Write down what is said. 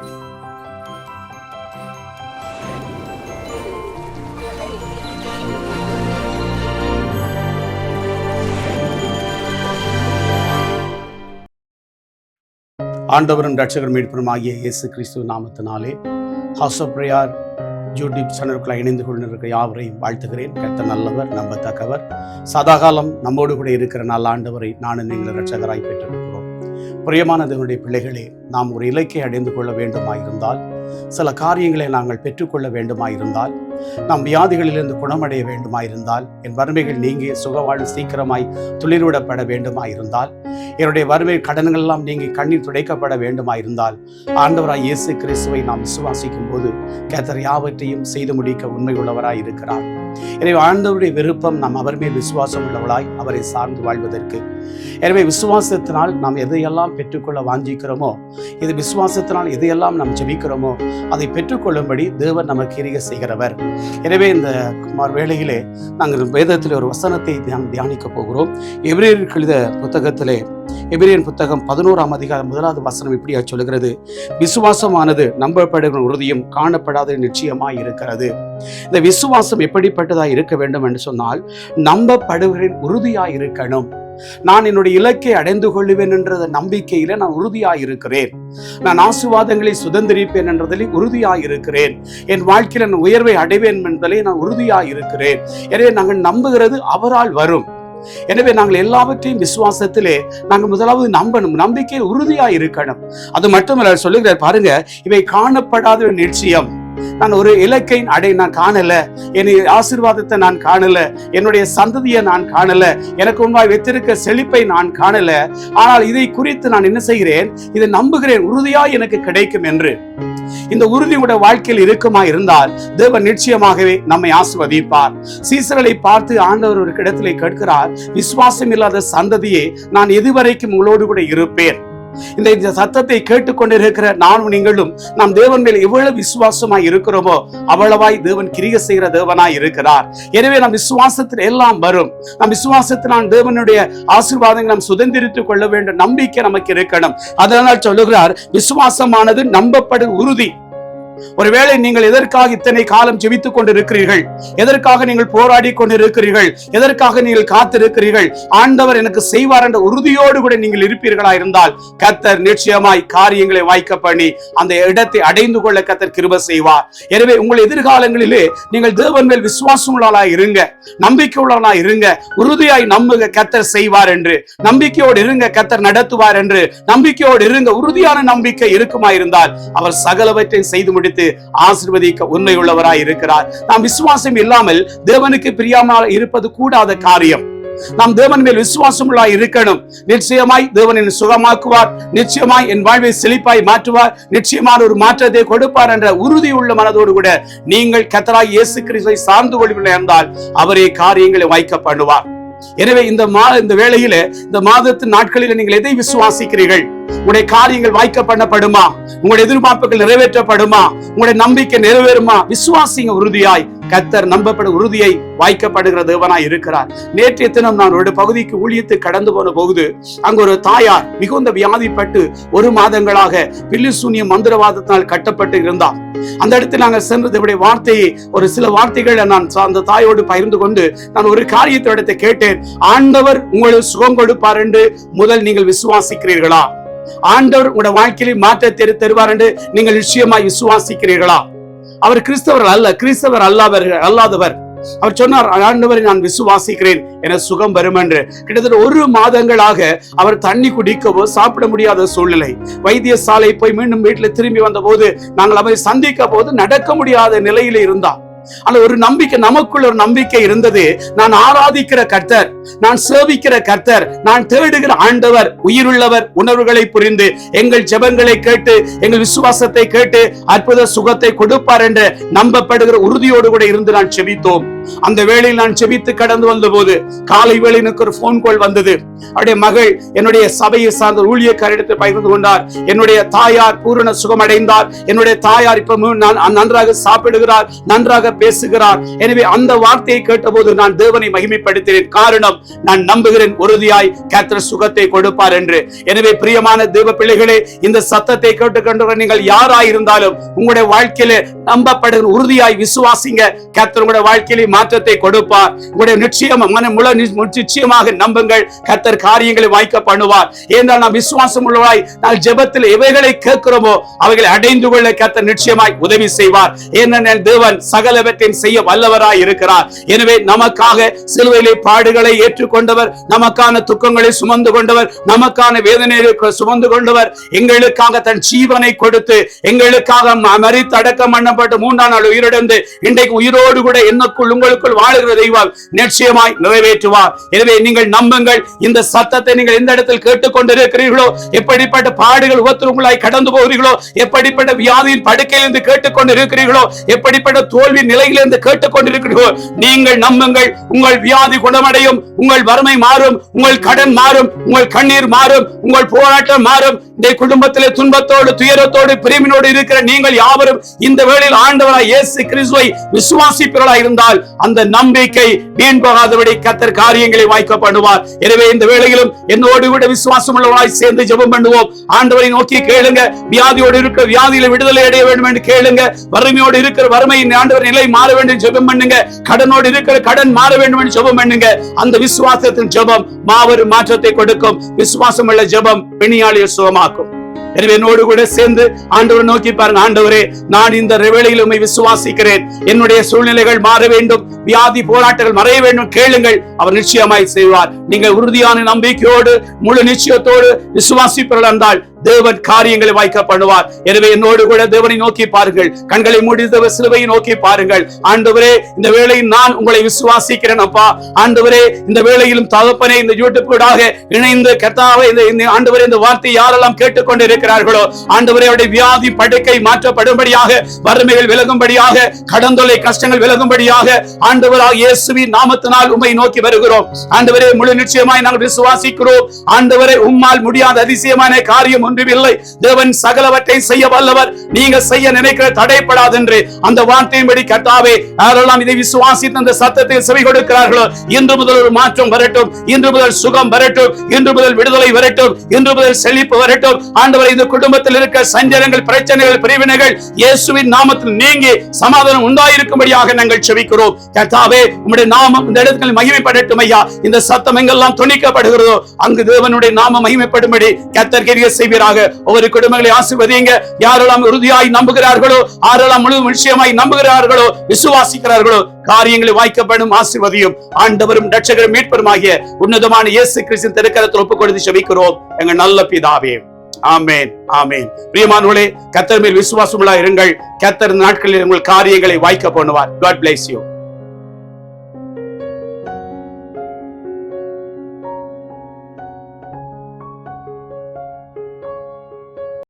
ஆண்டவரும் இரட்சகரும் மீட்பருமாகிய இயேசு கிறிஸ்துவ நாமத்தினாலே ஹவுஸ் ஆஃப் பிரேயர் யூடியூப் சேனலுக்குள்ள இணைந்து கொண்டிருக்கிற யாவரையும் வாழ்த்துகிறேன். கர்த்தர் நல்லவர், நம்பத்தக்கவர். சதாகாலம் நம்மோடு கூட இருக்கிற நல்ல ஆண்டவரை நானும் நீங்கள் இரட்சகராய் பெற்றிருக்கிறோம். பிரியமான தேவனுடைய பிள்ளைகளே, நாம் ஒரு இலக்கை அடைந்து கொள்ள வேண்டுமாயிருந்தால், சில காரியங்களை நாங்கள் பெற்றுக்கொள்ள வேண்டுமாயிருந்தால், நாம் வியாதிகளிலிருந்து குணமடைய வேண்டுமாயிருந்தால், என் வறுமைகள் நீங்கி சுகவாழ்வு சீக்கிரமாய் துளிர்விடப்பட வேண்டுமாயிருந்தால், என்னுடைய வறுமை கடன்கள் எல்லாம் நீங்கி கண்ணீர் துடைக்கப்பட வேண்டுமாயிருந்தால், ஆண்டவராய் இயேசு கிறிஸ்துவை நாம் விசுவாசிக்கும் போது கர்த்தர் யாவற்றையும் செய்து முடிக்க உண்மை உள்ளவராய் இருக்கிறார். எனவே ஆண்டவருடைய விருப்பம் நாம் அவர் மேல் விசுவாசம் உள்ளவளாய் அவரை சார்ந்து வாழ்வதற்கு. எனவே விசுவாசத்தினால் நாம் எதையெல்லாம் பெற்றுக்கொள்ள வாஞ்சிக்கிறோமோ, இது விசுவாசத்தினால் எதையெல்லாம் நாம் ஜெபிக்கிறோமோ அதை பெற்றுக்கொள்ளும்படி தேவன் நமக்கு கிரியை செய்கிறவர். எனவே இந்த வேளையிலே நாங்கள் வேதத்தில் ஒரு வசனத்தை தியானிக்க போகிறோம். எபிரேயருக்கு எழுதிய புத்தகத்திலே எபிரேயர் புத்தகம் 11ஆம் அதிகாரம் 1வது வசனம் இப்படியா சொல்கிறது: விசுவாசமானது நம்பப்படுகிற உறுதியும் காணப்படாத நிச்சயமாய் இருக்கிறது. இந்த விசுவாசம் எப்படிப்பட்டதாய் இருக்க வேண்டும் என்று சொன்னால், நம்பப்படுகிற உறுதியாய் இருக்கணும். நான் என்னுடைய இலக்கை அடைந்து கொள்ளுவேன் என்ற நம்பிக்கையில நான் உறுதியாய் இருக்கிறேன். நான் ஆசீர்வாதங்களை சுதந்திரிப்பேன் என்றதில் உறுதியாய் இருக்கிறேன். என் வாழ்க்கையில் நான் உயர்வை அடைவேன் என்பதிலே நான் உறுதியாய் இருக்கிறேன். எனவே நாங்கள் நம்புகிறது அவரால் வரும். எனவே நாங்கள் எல்லாவற்றையும் விசுவாசத்திலே நாங்கள் முதலாவது நம்பணும், நம்பிக்கை உறுதியாய் இருக்கணும். அது மட்டுமல்ல, சொல்லுகிறார் பாருங்க, இவை காணப்படாத நிச்சயம். நான் ஒரு இலக்கை நான் காணல, என் ஆசீர்வாதத்தை நான் காணல, என்னுடைய சந்ததியை நான் காணல, எனக்கு முன்பாய் வைத்திருக்க செழிப்பை நான் காணல, ஆனால் இதை குறித்து நான் என்ன செய்கிறேன், இதை நம்புகிறேன், உறுதியாய் எனக்கு கிடைக்கும் என்று. இந்த உறுதியோட வாழ்க்கையில் இருக்குமா இருந்தால் தேவன் நிச்சயமாகவே நம்மை ஆசீர்வதிப்பார். சீசர்களை பார்த்து ஆண்டவர் ஒரு இடத்திலே கேட்கிறார், விசுவாசம் இல்லாத சந்ததியே, நான் எதுவரைக்கும் உங்களோடு கூட இருப்பேன். இந்த சத்தத்தை கேட்டுக்கொண்டிருக்கிற நானும் நீங்களும் நாம் தேவன் மேல் எவ்வளவு விசுவாசமாய் இருக்கிறோமோ அவ்வளவாய் தேவன் கிரியை செய்கிற தேவனாய் இருக்கிறார். எனவே நம் விசுவாசத்தில் எல்லாம் வரும். நம் விசுவாசத்தினால் தேவனுடைய ஆசீர்வாதங்களை நாம் சுதந்திரித்துக் கொள்ள வேண்டும் நம்பிக்கை நமக்கு இருக்கணும். அதனால் சொல்லுகிறார், விசுவாசமானது நம்பப்படும் உறுதி. ஒருவேளை நீங்கள் எதற்காக இத்தனை காலம் ஜெபித்துக் கொண்டிருக்கிறீர்கள், எதற்காக நீங்கள் போராடி கொண்டிருக்கிறீர்கள், எதற்காக நீங்கள் காத்திருக்கிறீர்கள், ஆண்டவர் எனக்கு செய்வார் என்ற உறுதியோடு கூட நீங்கள் இருப்பீர்களா இருந்தால் கர்த்தர் நிச்சயமாய் காரியங்களை வாய்க்க பண்ணி அந்த இடத்தை அடைந்து கொள்ள கர்த்தர் கிருபை செய்வார். எனவே உங்கள் எதிர்காலங்களிலே நீங்கள் தேவன் மேல் விசுவாசம் உள்ளவர்களாய் இருங்க, நம்பிக்கை உள்ளவர்களாய் இருங்க, உறுதியாய் நம்புங்க, கர்த்தர் செய்வார் என்று. நம்பிக்கையோடு இருங்க, கர்த்தர் நடத்துவார் என்று நம்பிக்கையோடு இருங்க. உறுதியான நம்பிக்கை இருக்குமா இருந்தால் அவர் சகலவற்றையும் செய்து முடித்து ஆசீர்வதிக்க உண்மை உள்ளவராய் இருக்கிறார். நாம் விசுவாசம் இல்லாமல் தேவனுக்கு பிரியமாக இருப்பது கூடாத காரியம். நாம் தேவன் மேல் விசுவாசம் உள்ளாய் இருக்கணும். நிச்சயமாய் தேவன் என்னை சுகமாக்குவார், நிச்சயமாய் என் வாழ்வை செழிப்பாய் மாற்றுவார், நிச்சயமான ஒரு மாற்றத்தை கொடுப்பார் என்ற உறுதி உள்ள மனதோடு கூட நீங்கள் கர்த்தராகிய இயேசு கிறிஸ்துவை சார்ந்து கொள்வீர்கள் என்றால் அவரே காரியங்களை வாய்க்க பண்ணுவார். எனவே இந்த வேளையில, இந்த மாதத்தின் நாட்களில் நீங்கள் எதை விசுவாசிக்கிறீர்கள்? உங்களுடைய காரியங்கள் வாய்க்க பண்ணப்படுமா? உங்களுடைய எதிர்பார்ப்புகள் நிறைவேற்றப்படுமா? உங்களுடைய நம்பிக்கை நிறைவேறுமா? விசுவாசிங்க உறுதியாய். கர்த்தர் நம்பப்படும் உறுதியை வாய்க்கப்படுகிற தேவனாய் இருக்கிறார். நேற்றைய தினம் நான் ஒரு பகுதிக்கு ஊழியத்தை கடந்து போன போகுது, அங்கு ஒரு தாயார் மிகுந்த வியாதிப்பட்டு 1 மாதங்களாக பில்லி சூனியம் மந்திரவாதத்தினால் கட்டப்பட்டு இருந்தார். அந்த இடத்தில் நாங்கள் சென்றதுடைய வார்த்தையை, ஒரு சில வார்த்தைகளை நான் அந்த தாயோடு பகிர்ந்து கொண்டு நான் ஒரு காரியத்தை கேட்டேன். ஆண்டவர் உங்களுக்கு சுகம் கொடுப்பார் என்று முதல் நீங்கள் விசுவாசிக்கிறீர்களா? ஆண்டவர் உங்களுடைய வாழ்க்கையில மாற்றத்தை தருவார் என்று நீங்கள் நிச்சயமாய் விசுவாசிக்கிறீர்களா? அவர் கிறிஸ்தவர் அல்ல, கிறிஸ்தவர் அல்லாதவர். அவர் சொன்னார், ஆண்டவரை நான் விசுவாசிக்கிறேன், என சுகம் வரும் என்று. கிட்டத்தட்ட 1 மாதங்களாக அவர் தண்ணி குடிக்கவோ சாப்பிட முடியாத சூழ்நிலை. வைத்தியசாலை போய் மீண்டும் வீட்டில் திரும்பி வந்த போது நாங்கள் அவரை சந்திக்க போது நடக்க முடியாத நிலையில இருந்தார். ஆனா ஒரு நம்பிக்கை, நமக்குள்ள ஒரு நம்பிக்கை இருந்தது. நான் ஆராதிக்கிற கர்த்தர், நான் சேவிக்கிற கர்த்தர், நான் தேடுகிற ஆண்டவர் உயிருள்ளவர், உணர்வுகளை புரிந்து எங்கள் ஜெபங்களை கேட்டு எங்கள் விசுவாசத்தை கேட்டு அற்புத சுகத்தை கொடுப்பார் என்று நம்பப்படுகிற உறுதியோடு கூட இருந்து நான் ஜெபித்தோம். அந்த வேளையில் நான் ஜெபித்து கடந்து வந்த போது காலை வேளையில் எனக்கு ஒரு போன் கால் வந்தது. அவருடைய மகள் என்னுடைய சபையை சார்ந்த ஊழியக்காரிடத்தில் பகிர்ந்து கொண்டார். என்னுடைய தாயார் பூரண சுகமடைந்தார். என்னுடைய தாயார் இப்ப நன்றாக சாப்பிடுகிறார், நன்றாக பேசுகிறார். எனவே அந்த வார்த்தையை கேட்டபோது நான் தேவனை மகிமைப்படுத்தினேன். காரணம், நான் நம்புகிறேன் உறுதியாய் கர்த்தர் சுகத்தை கொடுப்பார் என்று. எனவே பிரியமான தேவ பிள்ளைகளே, இந்த சத்தத்தை கேட்டுக்கொண்டு நீங்கள் யாராயிருந்தாலும் உங்களுடைய வாழ்க்கையில நம்பப்படுகிற உறுதியாய் விசுவாசிங்க. கர்த்தர் உங்களுடைய வாழ்க்கையிலே மாற்றத்தை கொடுப்பார். உங்களுடைய நிச்சயமாக நம்புங்கள். கர்த்தர் காரியங்களை வாய்க்க பண்ணுவார். ஏனென்றால் நாம் விசுவாசம் உள்ளவராய் நாம் ஜெபத்தில் எவைகளை கேட்கிறோமோ அவைகளை அடைந்து கொள்ள கர்த்தர் நிச்சயமாய் உதவி செய்வார். ஏனென்றால் தேவன் சகலவற்றையும் செய்ய வல்லவராய் இருக்கிறார். எனவே நமக்காக சிலுவையிலே பாடுகளை ஏற்றுக்கொண்டவர், நமக்கான துக்கங்களை சுமந்து கொண்டவர், நமக்கான வேதனையை சுமந்து கொண்டவர், எங்களுக்காக தன் ஜீவனை கொடுத்து எங்களுக்காக மரித்து அடக்கம் பண்ணப்பட்டு 3ஆம் நாள் உயிரிழந்து இன்றைக்கு உயிரோடு கூட என்னுக்குள் உங்களுக்குள் வாழுகிற தெய்வம் நிச்சயமாய் நிறைவேற்றுவார். எனவே நீங்கள் நம்புங்கள். இந்த சத்தத்தை நீங்கள் எந்த இடத்தில் கேட்டுக்கொண்டிருக்கிறீர்களோ, எப்படிப்பட்ட பாடுகள் உபத்திரவங்களாய் கடந்து போகிறீர்களோ, எப்படிப்பட்ட வியாதியின் படுக்கையிலிருந்து கேட்டுக்கொண்டிருக்கிறீர்களோ, எப்படிப்பட்ட தோல்வி நிலையிலிருந்து கேட்டுக்கொண்டிருக்கிறீர்களோ, நீங்கள் நம்புங்கள். உங்கள் வியாதி குணமடையும், உங்கள் வறுமை மாறும், உங்கள் கடன் மாறும், உங்கள் கண்ணீர் மாறும், உங்கள் போராட்டம் மாறும். இந்த குடும்பத்திலே துன்பத்தோடு துயரத்தோடு பிரிவினோடு இருக்கிற நீங்கள் யாவரும் இந்த வேளையில் ஆண்டவராய் இயேசு கிறிஸ்துவை விசுவாசிப்பவர்களாய் இருந்தால் அந்த நம்பிக்கை வீண் போகாதபடி கர்த்தர் காரியங்களை வாய்க்க பண்ணுவார். எனவே இந்த வேளையிலும் என்னோடு கூட விசுவாசம் உள்ளவராய் சேர்ந்து ஜெபம் பண்ணுவோம். ஆண்டவரை நோக்கி கேளுங்க. வியாதியோடு இருக்கிற வியாதியில விடுதலை அடைய வேண்டும் என்று கேளுங்க. வறுமையோடு இருக்கிற வறுமையின் ஆண்டவர் நிலை மாற வேண்டும் ஜெபம் பண்ணுங்க. கடனோடு இருக்கிற கடன் மாற வேண்டும் என்று ஜெபம் பண்ணுங்க. அந்த விசுவாசத்தின் ஜெபம் மாபெரும் மாற்றத்தை கொடுக்கும். விசுவாசம் உள்ள ஜெபம் பிணியாளியை சுகமாக்கும். எனவே என்னோடு கூட சேர்ந்து ஆண்டவரை நோக்கி பாருங்க. ஆண்டவரே, நான் இந்த வேளையில் உம்மை விசுவாசிக்கிறேன். என்னுடைய சூழ்நிலைகள் மாற வேண்டும், வியாதி போராட்டங்கள் மறைய வேண்டும். கேளுங்கள், அவர் நிச்சயமாய் செய்வார். நீங்கள் உறுதியான நம்பிக்கையோடு முழு நிச்சயத்தோடு விசுவாசிப்பவர்கள் என்றால் தேவன் காரியங்களை வாய்க்க பண்ணுவார். எனவே என்னோடு கூட தேவனை நோக்கி பாருங்கள். கண்களை மூடி சிலுவையை நோக்கி பாருங்கள். ஆண்டவரே, இந்த வேளையில் நான் உங்களை விசுவாசிக்கிறேன் அப்பா. ஆண்டவரே, இந்த வேளையிலும் தகப்பனே, இந்த யூடியூப் ஊடாக இணைந்து கர்த்தாவே இந்த ஆண்டவரே இந்த வார்த்தை யாரெல்லாம் கேட்டுக்கொண்டு இருக்கிறார்களோ, ஆண்டவரே அவருடைய வியாதி படுக்கை மாற்றப்படும்படியாக, வறுமைகள் விலகும்படியாக, கடன் தொல்லை கஷ்டங்கள் விலகும்படியாக ஆண்டவராக இயேசுவின் நாமத்தினால் உம்மை நோக்கி வருகிறோம். ஆண்டவரே, முழு நிச்சயமாய் நாங்கள் விசுவாசிக்கிறோம். ஆண்டவரே, உம்மால் முடியாத அதிசயமான காரியம் ஒன்றுமில்லை. தேவன் சகலவற்றை செய்ய வல்லவர். நீங்க செய்ய நினைக்கிற தடைப்படாது என்று அந்த வார்த்தையின்படி கர்த்தாவே யாரெல்லாம் இதை விசுவாசித்து அந்த சத்தத்தை செவி கொடுக்கிறார்களோ, இன்று முதல் ஒரு மாற்றம் வரட்டும், இன்று முதல் சுகம் வரட்டும், இன்று முதல் விடுதலை வரட்டும், இன்று முதல் செழிப்பு வரட்டும். ஆண்டவரே, இந்த குடும்பத்தில் இருக்க சஞ்சலங்கள், பிரச்சனைகள், பிரிவினைகள் இயேசுவின் நாமத்தில் நீங்கி சமாதானம் உண்டாயிருக்கும்படியாக நாங்கள் செபிக்கிறோம். கர்த்தாவே, உம்முடைய நாமம் இந்த இடத்தில் மகிமைப்படட்டும் ஐயா. இந்த சத்தம் எங்கெல்லாம் துணிக்கப்படுகிறதோ அங்கு தேவனுடைய நாமம் மகிமைப்படும்படி கர்த்தர் கிரியை செய்வார். ஒவ்வொரு குடும்பங்களை ஆசீர்வதிங்க. யாரெல்லாம் உறுதியாய் நம்புகிறார்களோ, யாரெல்லாம் முழு நிச்சயமாய் நம்புகிறார்களோ, விசுவாசிக்கிறார்களோ, காரியங்களை வாய்க்கப்படும் ஆசீர்வதியும். ஆண்டவரும் இரட்சகரும் மீட்பருமாகிய உன்னதமான இயேசு கிறிஸ்துவின் திருக்கரத்தில் ஒப்புக் கொடுத்து செபிக்கிறோம் எங்கள் நல்ல பிதாவே. ஆமென், ஆமென். பிரியமானவர்களே, கர்த்தர் மேல் விசுவாசமுள்ளா இருங்கள். கர்த்தர் நாட்களில் உங்கள் காரியங்களை வாய்க்க பண்ணுவார். God bless you.